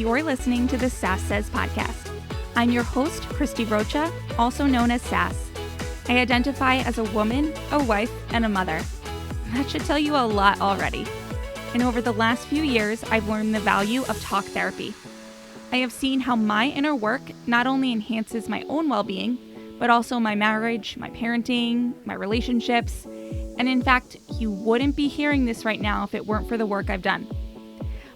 You're listening to the S.A.S.S podcast. I'm your host, Christie Rocha, also known as S.A.S. I identify as a woman, a wife, and a mother. That should tell you a lot already. And over the last few years, I've learned the value of talk therapy. I have seen how my inner work not only enhances my own well-being, but also my marriage, my parenting, my relationships. And in fact, you wouldn't be hearing this right now if it weren't for the work I've done.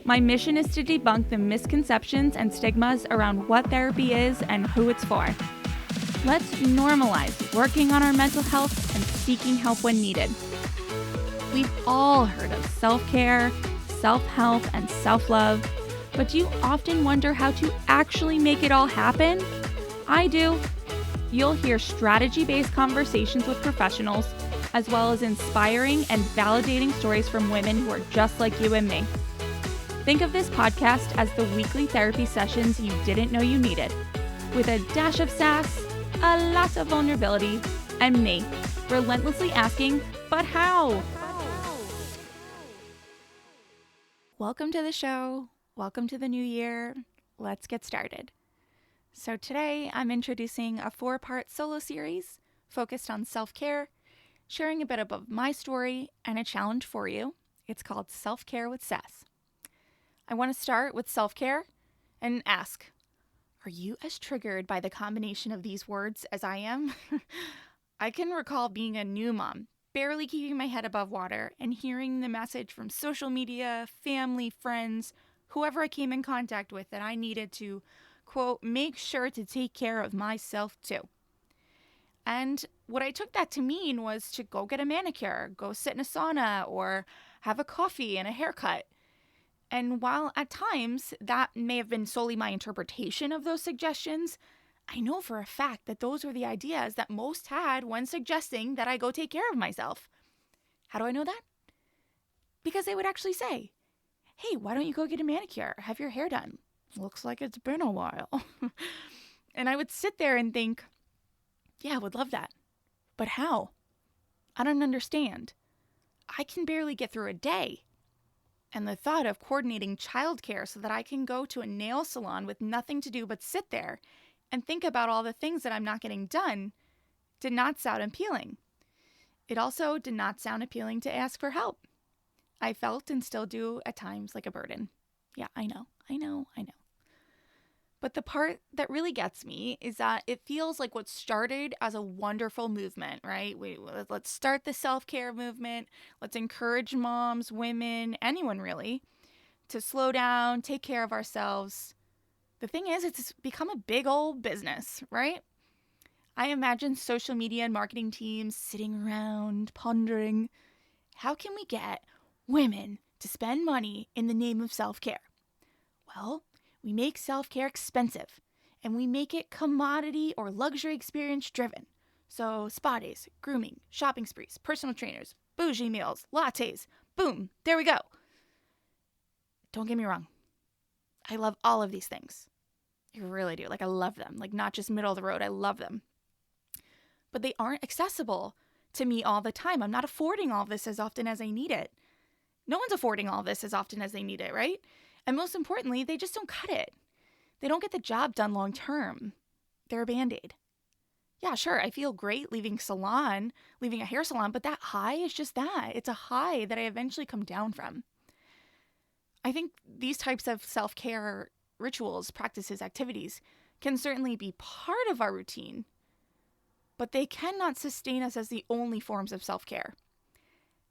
My mission is to debunk the misconceptions and stigmas around what therapy is and who it's for. Let's normalize working on our mental health and seeking help when needed. We've all heard of self-care, self-help, and self-love, but do you often wonder how to actually make it all happen? I do. You'll hear strategy-based conversations with professionals, as well as inspiring and validating stories from women who are just like you and me. Think of this podcast as the weekly therapy sessions you didn't know you needed, with a dash of sass, a lot of vulnerability, and me, relentlessly asking, but how? Welcome to the show. Welcome to the new year. Let's get started. So today I'm introducing a 4-part solo series focused on self-care, sharing a bit about my story and a challenge for you. It's called Self-Care with S.A.S. I want to start with self-care and ask, are you as triggered by the combination of these words as I am? I can recall being a new mom, barely keeping my head above water, and hearing the message from social media, family, friends, whoever I came in contact with that I needed to, quote, make sure to take care of myself too. And what I took that to mean was to go get a manicure, go sit in a sauna, or have a coffee and a haircut. And while at times that may have been solely my interpretation of those suggestions, I know for a fact that those were the ideas that most had when suggesting that I go take care of myself. How do I know that? Because they would actually say, hey, why don't you go get a manicure? Have your hair done. Looks like it's been a while. And I would sit there and think, yeah, I would love that. But how? I don't understand. I can barely get through a day. And the thought of coordinating childcare so that I can go to a nail salon with nothing to do but sit there and think about all the things that I'm not getting done did not sound appealing. It also did not sound appealing to ask for help. I felt and still do at times like a burden. Yeah, I know. But the part that really gets me is that it feels like what started as a wonderful movement, right? Let's start the self-care movement. Let's encourage moms, women, anyone really, to slow down, take care of ourselves. The thing is, it's become a big old business, right? I imagine social media and marketing teams sitting around pondering, how can we get women to spend money in the name of self-care? Well, we make self-care expensive, and we make it commodity or luxury experience driven. So spa days, grooming, shopping sprees, personal trainers, bougie meals, lattes, boom, there we go. Don't get me wrong. I love all of these things. I really do. I love them. Not just middle of the road. I love them. But they aren't accessible to me all the time. I'm not affording all this as often as I need it. No one's affording all this as often as they need it, right? And most importantly, they just don't cut it. They don't get the job done long term. They're a Band-Aid. Yeah, sure, I feel great leaving a hair salon, but that high is just that. It's a high that I eventually come down from. I think these types of self-care rituals, practices, activities can certainly be part of our routine, but they cannot sustain us as the only forms of self-care.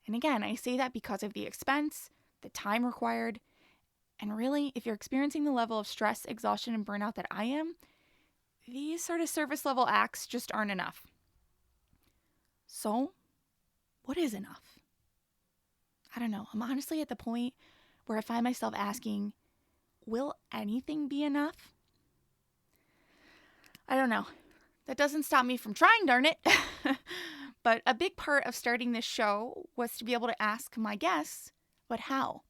And again, I say that because of the expense, the time required, and really, if you're experiencing the level of stress, exhaustion, and burnout that I am, these sort of surface level acts just aren't enough. So, what is enough? I don't know. I'm honestly at the point where I find myself asking, will anything be enough? I don't know. That doesn't stop me from trying, darn it. But a big part of starting this show was to be able to ask my guests, but how?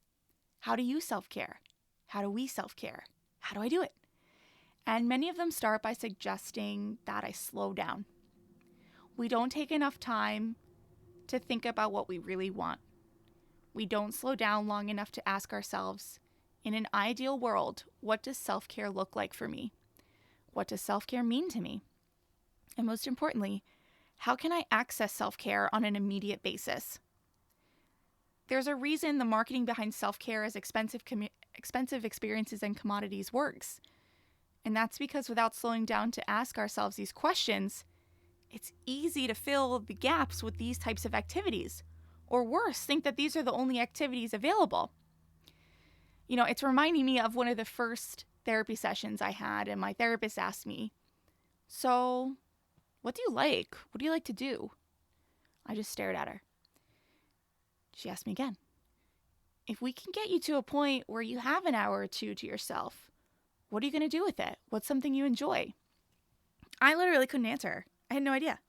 How do you self-care? How do we self-care? How do I do it? And many of them start by suggesting that I slow down. We don't take enough time to think about what we really want. We don't slow down long enough to ask ourselves, in an ideal world, what does self-care look like for me? What does self-care mean to me? And most importantly, how can I access self-care on an immediate basis? There's a reason the marketing behind self-care as expensive experiences and commodities works. And that's because without slowing down to ask ourselves these questions, it's easy to fill the gaps with these types of activities. Or worse, think that these are the only activities available. It's reminding me of one of the first therapy sessions I had, and my therapist asked me, "So, what do you like? What do you like to do?" I just stared at her. She asked me again, "If we can get you to a point where you have an hour or two to yourself, what are you going to do with it? What's something you enjoy?" I literally couldn't answer her. I had no idea.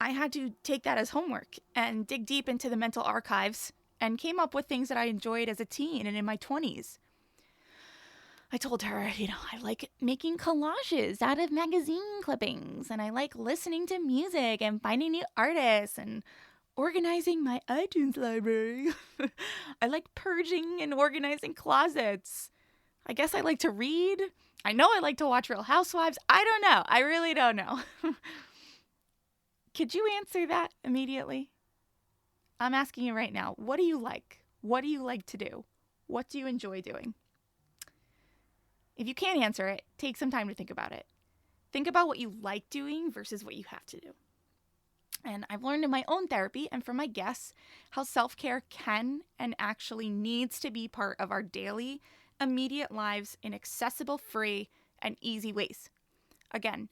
I had to take that as homework and dig deep into the mental archives and came up with things that I enjoyed as a teen and in my 20s. I told her, I like making collages out of magazine clippings, and I like listening to music and finding new artists and organizing my iTunes library. I like purging and organizing closets. I guess I like to read. I know I like to watch Real Housewives. I don't know. I really don't know. Could you answer that immediately? I'm asking you right now. What do you like? What do you like to do? What do you enjoy doing? If you can't answer it, take some time to think about it. Think about what you like doing versus what you have to do. And I've learned in my own therapy and from my guests how self-care can and actually needs to be part of our daily, immediate lives in accessible, free, and easy ways. Again,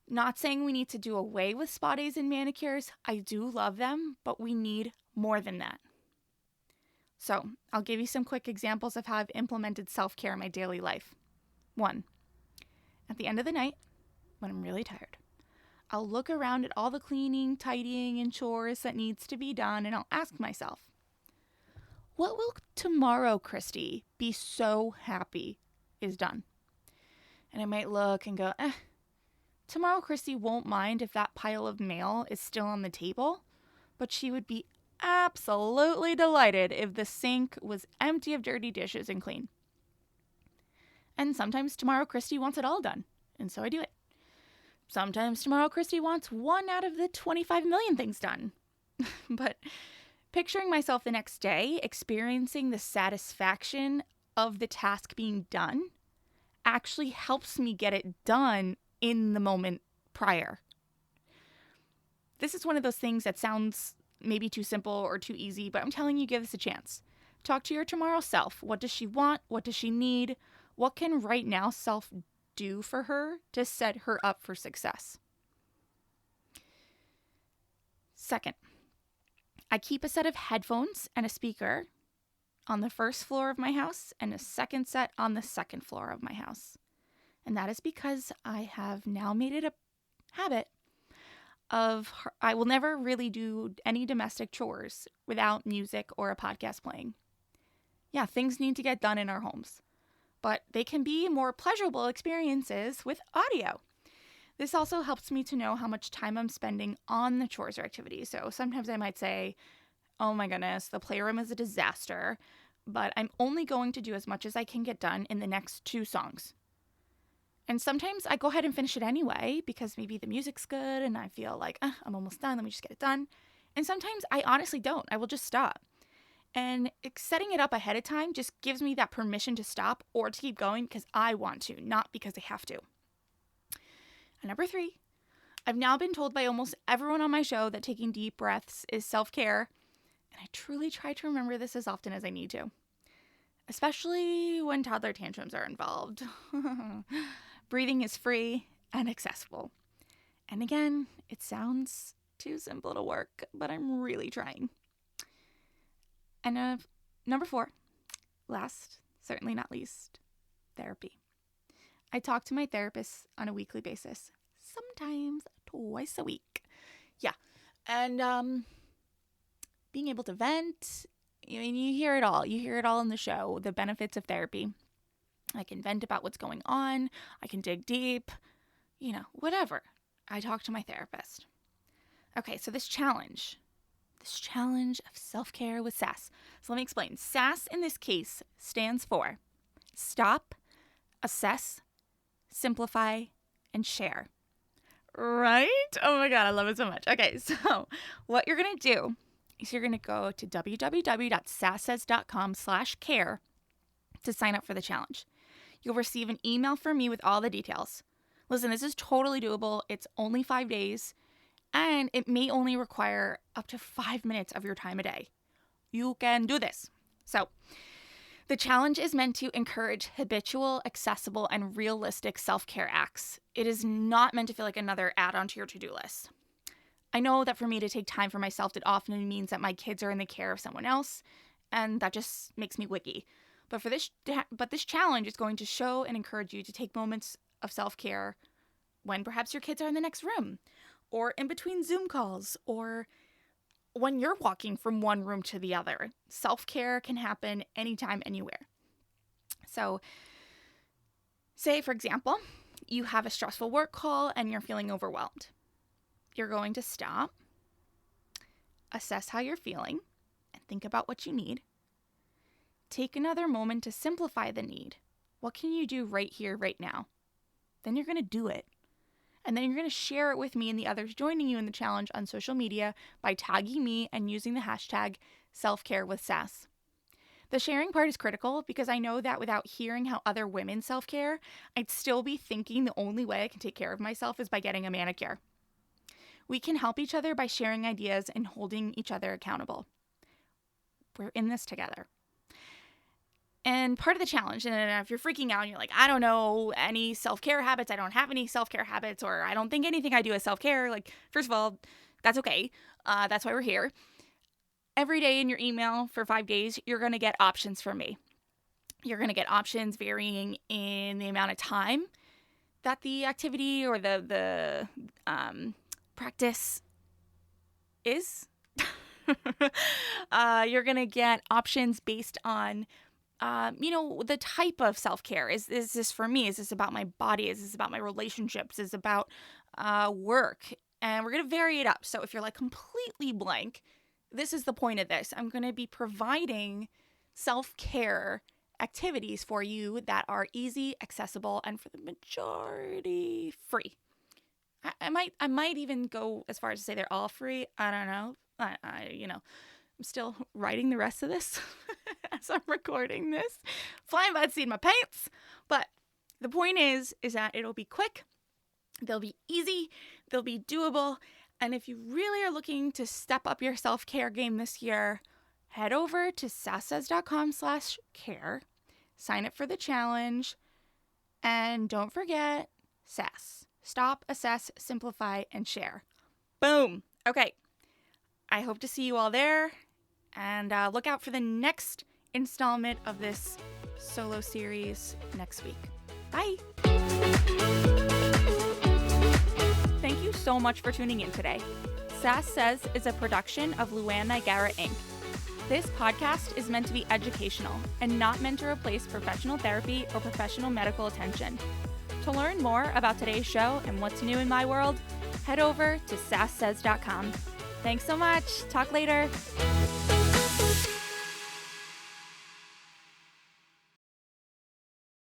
not saying we need to do away with spa days and manicures. I do love them, but we need more than that. So I'll give you some quick examples of how I've implemented self-care in my daily life. 1, at the end of the night, when I'm really tired, I'll look around at all the cleaning, tidying, and chores that needs to be done, and I'll ask myself, what will tomorrow, Christie, be so happy is done? And I might look and go, tomorrow Christie won't mind if that pile of mail is still on the table, but she would be absolutely delighted if the sink was empty of dirty dishes and clean. And sometimes tomorrow Christie wants it all done, and so I do it. Sometimes tomorrow Christie wants 1 out of the 25 million things done. But picturing myself the next day experiencing the satisfaction of the task being done actually helps me get it done in the moment prior. This is one of those things that sounds maybe too simple or too easy, but I'm telling you, give this a chance. Talk to your tomorrow self. What does she want? What does she need? What can right now self do for her to set her up for success? Second, I keep a set of headphones and a speaker on the first floor of my house and a second set on the second floor of my house. And that is because I have now made it a habit of I will never really do any domestic chores without music or a podcast playing. Yeah, things need to get done in our homes, but they can be more pleasurable experiences with audio. This also helps me to know how much time I'm spending on the chores or activities. So sometimes I might say, oh my goodness, the playroom is a disaster, but I'm only going to do as much as I can get done in the next 2 songs. And sometimes I go ahead and finish it anyway because maybe the music's good and I feel like, I'm almost done. Let me just get it done. And sometimes I honestly don't. I will just stop. And setting it up ahead of time just gives me that permission to stop or to keep going because I want to, not because I have to. And number 3, I've now been told by almost everyone on my show that taking deep breaths is self-care. And I truly try to remember this as often as I need to, especially when toddler tantrums are involved. Breathing is free and accessible. And again, it sounds too simple to work, but I'm really trying. And number 4, last, certainly not least, therapy. I talk to my therapist on a weekly basis, sometimes twice a week. Yeah, and being able to vent, I mean, you hear it all. You hear it all in the show, the benefits of therapy. I can vent about what's going on. I can dig deep, whatever. I talk to my therapist. Okay, so this this challenge of self-care with S.A.S.S. So let me explain. S.A.S.S in this case stands for Stop, Assess, Simplify, and Share. Right? Oh my God, I love it so much. Okay, so what you're going to do is you're going to go to www.sass.com/care to sign up for the challenge. You'll receive an email from me with all the details. Listen, this is totally doable. It's only 5 days, and it may only require up to 5 minutes of your time a day. You can do this. So, the challenge is meant to encourage habitual, accessible, and realistic self-care acts. It is not meant to feel like another add-on to your to-do list. I know that for me to take time for myself, it often means that my kids are in the care of someone else, and that just makes me wiggy. But this challenge is going to show and encourage you to take moments of self-care when perhaps your kids are in the next room, or in between Zoom calls, or when you're walking from one room to the other. Self-care can happen anytime, anywhere. So, say, for example, you have a stressful work call and you're feeling overwhelmed. You're going to stop, assess how you're feeling, and think about what you need. Take another moment to simplify the need. What can you do right here, right now? Then you're going to do it. And then you're going to share it with me and the others joining you in the challenge on social media by tagging me and using the hashtag #selfcarewithS.A.S.S. The sharing part is critical because I know that without hearing how other women self-care, I'd still be thinking the only way I can take care of myself is by getting a manicure. We can help each other by sharing ideas and holding each other accountable. We're in this together. And part of the challenge, and if you're freaking out and you're like, I don't know any self-care habits, I don't have any self-care habits, or I don't think anything I do is self-care, like, first of all, that's okay. That's why we're here. Every day in your email for 5 days, you're going to get options from me. You're going to get options varying in the amount of time that the activity or the practice is. You're going to get options based on the type of self-care. Is this for me? Is this about my body? Is this about my relationships? Is this about work? And we're going to vary it up. So if you're like completely blank, this is the point of this. I'm going to be providing self-care activities for you that are easy, accessible, and for the majority free. I might even go as far as to say they're all free. I don't know. I'm still writing the rest of this as I'm recording this. Flying by the seat of my pants. But the point is that it'll be quick, they'll be easy, they'll be doable. And if you really are looking to step up your self-care game this year, head over to sass.com/care, sign up for the challenge, and don't forget S.A.S.S. Stop, Assess, Simplify, and Share. Boom. Okay. I hope to see you all there, and look out for the next installment of this solo series next week. Bye. Thank you so much for tuning in today. S.A.S.S Says is a production of Luann Nigara, Inc. This podcast is meant to be educational and not meant to replace professional therapy or professional medical attention. To learn more about today's show and what's new in my world, head over to sass.com. Thanks so much. Talk later.